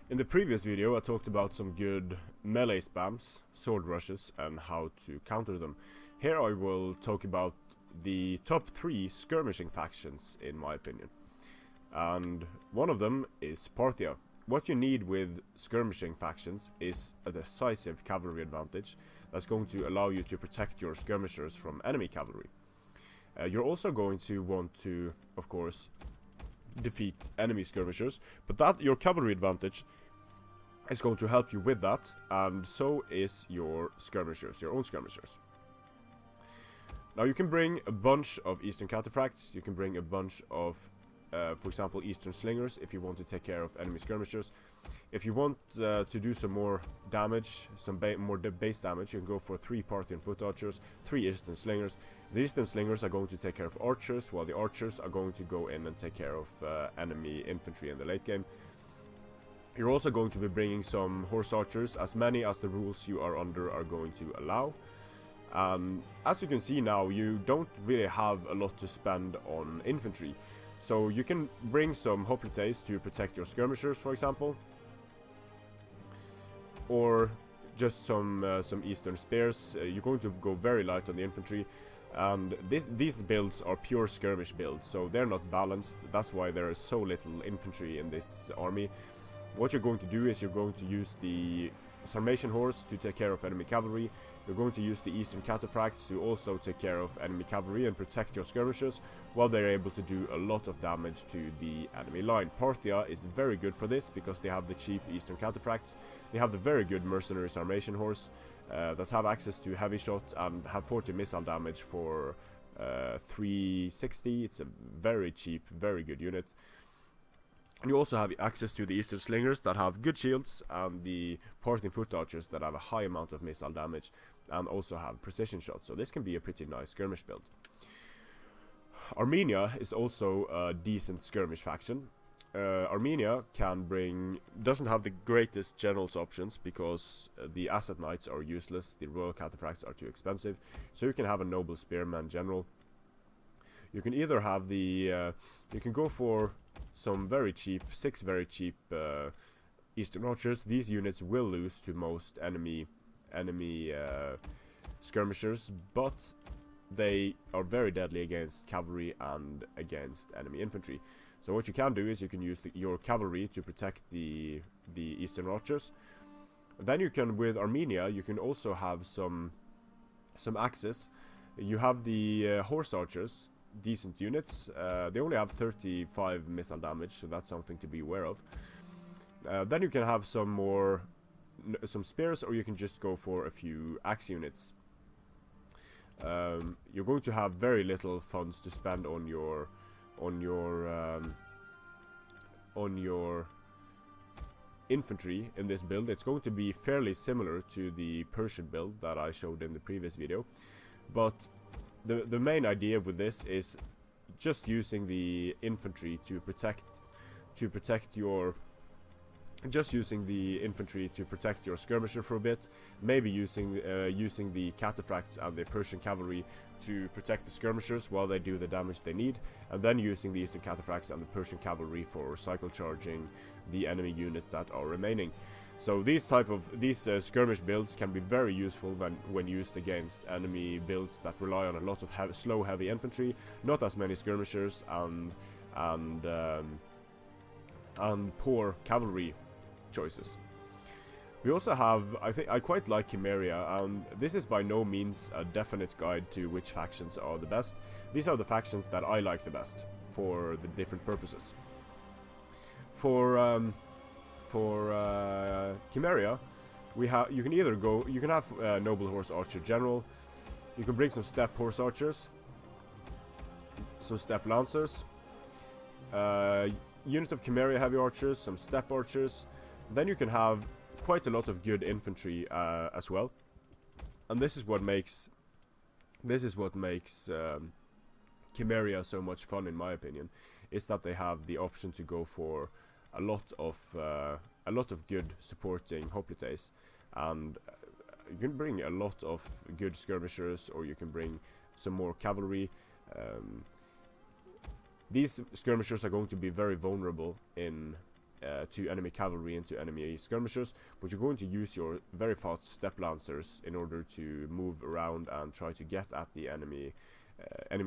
In the previous video I talked about some good melee spams, sword rushes, and how to counter them. Here I will talk about the top 3 skirmishing factions in my opinion. And one of them is Parthia. What you need with skirmishing factions is a decisive cavalry advantage that's going to allow you to protect your skirmishers from enemy cavalry. You're also going to want to, of course, defeat enemy skirmishers, but that your cavalry advantage is going to help you with that, and so is your skirmishers, your own skirmishers. Now you can bring a bunch of Eastern Cataphracts, you can bring a bunch of for example Eastern Slingers if you want to take care of enemy skirmishers. If you want to do some more damage, some more base damage, you can go for 3 Parthian Foot Archers, 3 Eastern Slingers. The Eastern Slingers are going to take care of archers, while the archers are going to go in and take care of enemy infantry in the late game. You're also going to be bringing some horse archers, as many as the rules you are under are going to allow. As you can see now, you don't really have a lot to spend on infantry. So you can bring some hoplites to protect your skirmishers, for example. Or just some Eastern Spears. You're going to go very light on the infantry. And these builds are pure skirmish builds, so they're not balanced. That's why there is so little infantry in this army. What you're going to do is you're going to use the Sarmatian Horse to take care of enemy cavalry. You're going to use the Eastern Cataphracts to also take care of enemy cavalry and protect your skirmishers, while they're able to do a lot of damage to the enemy line. Parthia is very good for this because they have the cheap Eastern Cataphracts. They have the very good Mercenary Sarmatian Horse that have access to heavy shot and have 40 missile damage for 360. It's a very cheap, very good unit. And you also have access to the Eastern Slingers that have good shields, and the Parthian Foot Archers that have a high amount of missile damage and also have precision shots, so this can be a pretty nice skirmish build. Armenia is also a decent skirmish faction. Armenia doesn't have the greatest generals options because the Asset Knights are useless, the Royal Cataphracts are too expensive, so you can have a Noble Spearman general. You can either have you can go for some very cheap, 6 very cheap Eastern Archers. These units will lose to most enemy skirmishers, but they are very deadly against cavalry and against enemy infantry. So what you can do is you can use your cavalry to protect the Eastern Archers. Then you can, with Armenia, you can also have some access. You have the Horse Archers, decent units. They only have 35 missile damage, so that's something to be aware of. Then you can have some spears, or you can just go for a few axe units. You're going to have very little funds to spend on your infantry in this build. It's going to be fairly similar to the Persian build that I showed in the previous video, but the main idea with this is just using the infantry to protect your skirmisher for a bit, maybe using the cataphracts and the Persian cavalry to protect the skirmishers while they do the damage they need, and then using the Eastern Cataphracts and the Persian cavalry for cycle charging the enemy units that are remaining. So these skirmish builds can be very useful when used against enemy builds that rely on a lot of slow heavy infantry, not as many skirmishers, and poor cavalry choices. We also have, I quite like Chimeria, and this is by no means a definite guide to which factions are the best. These are the factions that I like the best for the different purposes. For Chimeria, you can have Noble Horse Archer General. You can bring some Steppe Horse Archers, some Steppe Lancers, unit of Chimeria Heavy Archers, some Steppe Archers. Then you can have quite a lot of good infantry as well, and this is what makes Chimeria so much fun, in my opinion, is that they have the option to go for a lot of good supporting hoplites, and you can bring a lot of good skirmishers, or you can bring some more cavalry. These skirmishers are going to be very vulnerable in to enemy cavalry and to enemy skirmishers, but you're going to use your very fast step lancers in order to move around and try to get at the enemy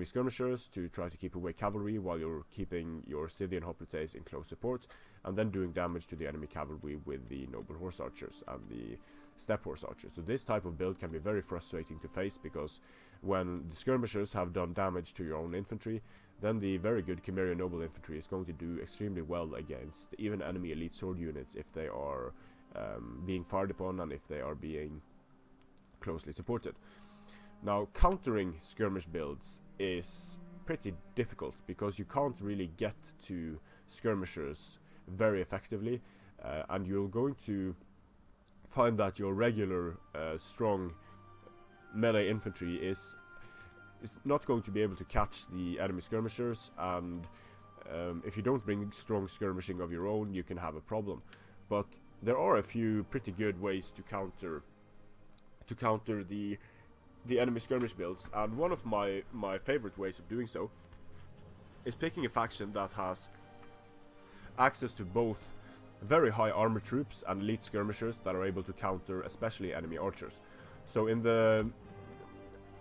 skirmishers, to try to keep away cavalry while you're keeping your Scythian hoplites in close support, and then doing damage to the enemy cavalry with the noble horse archers and the step horse archers. So this type of build can be very frustrating to face, because when the skirmishers have done damage to your own infantry, then the very good Chimerian noble infantry is going to do extremely well against even enemy elite sword units if they are being fired upon and if they are being closely supported. Now, countering skirmish builds is pretty difficult, because you can't really get to skirmishers very effectively, and you're going to find that your regular strong melee infantry is not going to be able to catch the enemy skirmishers, and if you don't bring strong skirmishing of your own, you can have a problem. But there are a few pretty good ways to counter the enemy skirmish builds, and one of my favorite ways of doing so is picking a faction that has access to both very high armor troops and elite skirmishers that are able to counter especially enemy archers. So in the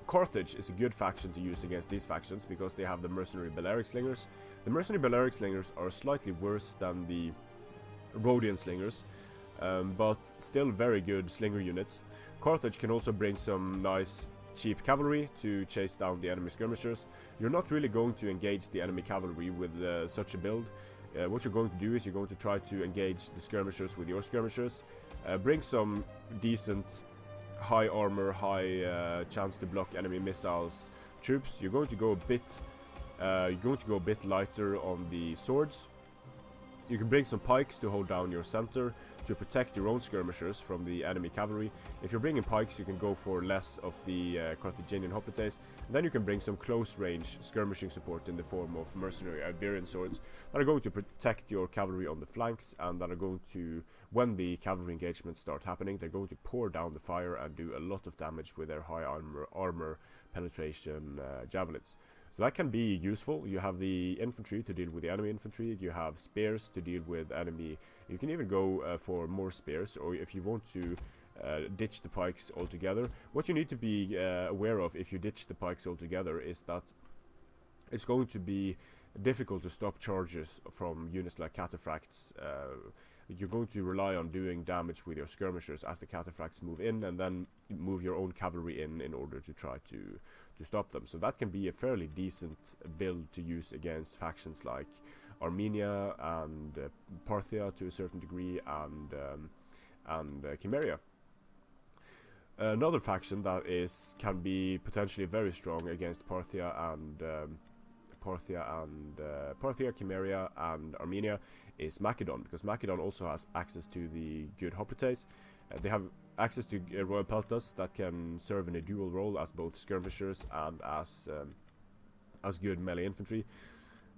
Carthage is a good faction to use against these factions, because they have the mercenary Balearic slingers. The mercenary Balearic slingers are slightly worse than the Rhodian slingers, but still very good slinger units. Carthage can also bring some nice cheap cavalry to chase down the enemy skirmishers. You're not really going to engage the enemy cavalry with such a build. What you're going to do is you're going to try to engage the skirmishers with your skirmishers, bring some decent high armor, high chance to block enemy missiles troops. You're going to go a bit lighter on the swords. You can bring some pikes to hold down your center to protect your own skirmishers from the enemy cavalry. If you're bringing pikes, you can go for less of the Carthaginian hoplites. Then you can bring some close range skirmishing support in the form of mercenary Iberian swords that are going to protect your cavalry on the flanks, and that are going to, when the cavalry engagements start happening, they're going to pour down the fire and do a lot of damage with their high armor penetration javelins. So that can be useful. You have the infantry to deal with the enemy infantry, you have spears to deal with enemy. You can even go for more spears, or if you want to ditch the pikes altogether. What you need to be aware of if you ditch the pikes altogether is that it's going to be difficult to stop charges from units like cataphracts. You're going to rely on doing damage with your skirmishers as the cataphracts move in, and then move your own cavalry in order to try to stop them. So that can be a fairly decent build to use against factions like Armenia and Parthia to a certain degree, and Chimeria. Another faction that can be potentially very strong against Parthia, Chimeria, and Armenia is Macedon, because Macedon also has access to the good hoplites. They have access to royal peltas that can serve in a dual role as both skirmishers and as good melee infantry.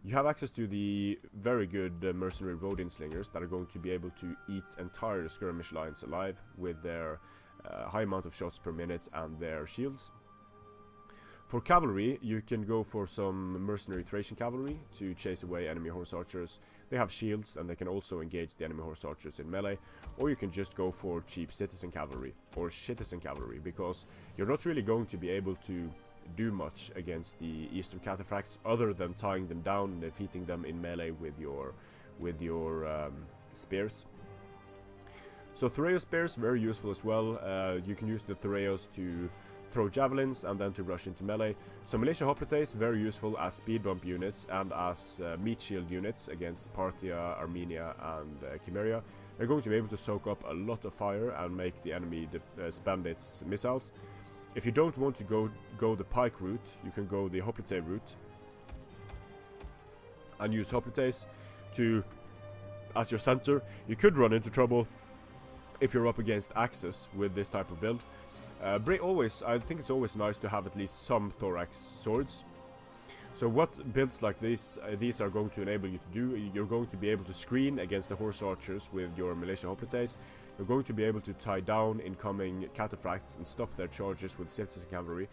You have access to the very good mercenary Rhodian slingers that are going to be able to eat entire skirmish lines alive with their high amount of shots per minute and their shields. For cavalry, you can go for some mercenary Thracian cavalry to chase away enemy horse archers. They have shields and they can also engage the enemy horse archers in melee. Or you can just go for cheap citizen cavalry or citizen cavalry, because you're not really going to be able to do much against the eastern cataphracts other than tying them down and defeating them in melee with your spears. So Thureos spears, very useful as well. You can use the Thureos to throw javelins and then to rush into melee. So militia hoplites, very useful as speed bump units and as meat shield units against Parthia, Armenia, and Chimeria. They're going to be able to soak up a lot of fire and make the enemy spend its missiles. If you don't want to go the pike route, you can go the hoplite route and use hoplites as your center. You could run into trouble if you're up against axes with this type of build. I think it's always nice to have at least some thorax swords. So what builds like these are going to enable you to do, you're going to be able to screen against the horse archers with your militia hoplites. You're going to be able to tie down incoming cataphracts and stop their charges with citizen cavalry.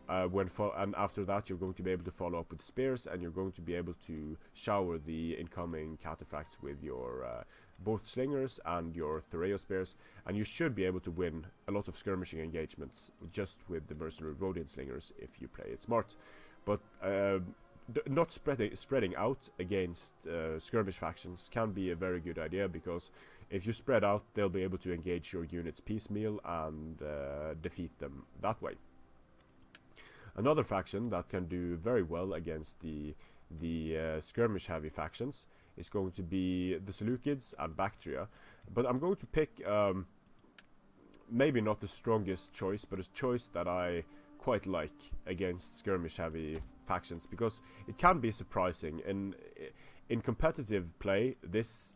and after that you're going to be able to follow up with spears, and you're going to be able to shower the incoming cataphracts with your both slingers and your Thoreo spears, and you should be able to win a lot of skirmishing engagements just with the mercenary Rhodian slingers if you play it smart. But not spreading out against skirmish factions can be a very good idea, because if you spread out, they'll be able to engage your units piecemeal and defeat them that way. Another faction that can do very well against the skirmish heavy factions is going to be the Seleucids and Bactria, but I'm going to pick maybe not the strongest choice, but a choice that I quite like against skirmish heavy factions, because it can be surprising, and in competitive play this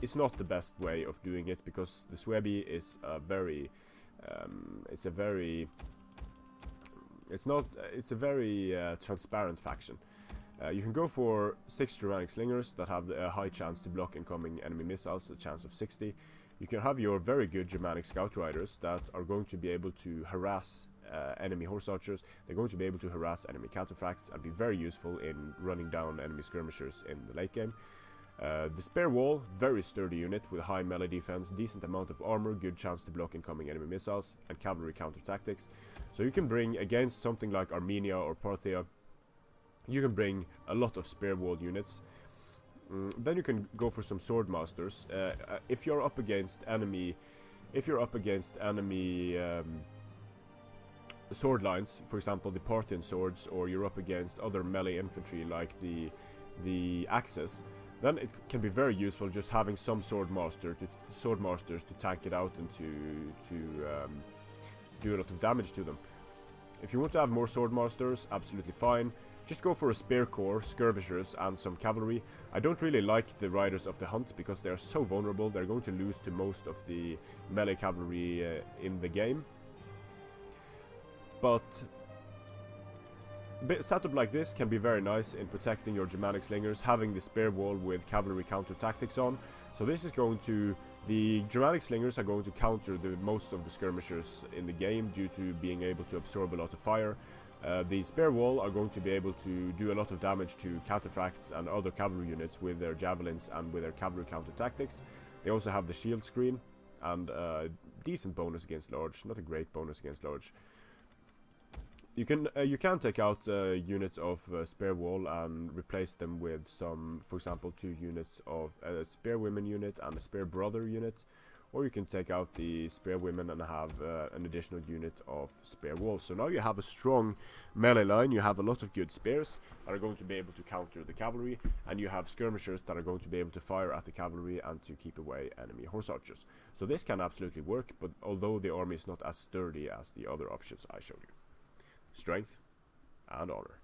is not the best way of doing it, because the Suebi is a very transparent faction. You can go for 6 Germanic slingers that have a high chance to block incoming enemy missiles, a chance of 60. You can have your very good Germanic scout riders that are going to be able to harass enemy horse archers. They're going to be able to harass enemy cataphracts and be very useful in running down enemy skirmishers in the late game. The Spear Wall, very sturdy unit with high melee defense, decent amount of armor, good chance to block incoming enemy missiles, and cavalry counter tactics. So you can bring, against something like Armenia or Parthia, you can bring a lot of Spear Wall units. Then you can go for some Sword Masters. If you're up against enemy sword lines, for example the Parthian swords, or you're up against other melee infantry like the axes, then it can be very useful just having some sword masters to tank it out and to do a lot of damage to them. If you want to have more sword masters, absolutely fine. Just go for a spear corps, skirmishers, and some cavalry. I don't really like the riders of the hunt because they are so vulnerable. They're going to lose to most of the melee cavalry in the game. But a setup like this can be very nice in protecting your Germanic slingers, having the spear wall with cavalry counter tactics on. So this is going to... The Germanic slingers are going to counter most of the skirmishers in the game due to being able to absorb a lot of fire. The spear wall are going to be able to do a lot of damage to cataphracts and other cavalry units with their javelins and with their cavalry counter tactics. They also have the shield screen and a decent bonus against large, not a great bonus against large. You can take out units of spear wall and replace them with some, for example, 2 units of a spear women unit and a spear brother unit, or you can take out the spear women and have an additional unit of spear wall. So now you have a strong melee line. You have a lot of good spears that are going to be able to counter the cavalry, and you have skirmishers that are going to be able to fire at the cavalry and to keep away enemy horse archers. So this can absolutely work, but although the army is not as sturdy as the other options I showed you. Strength and honor.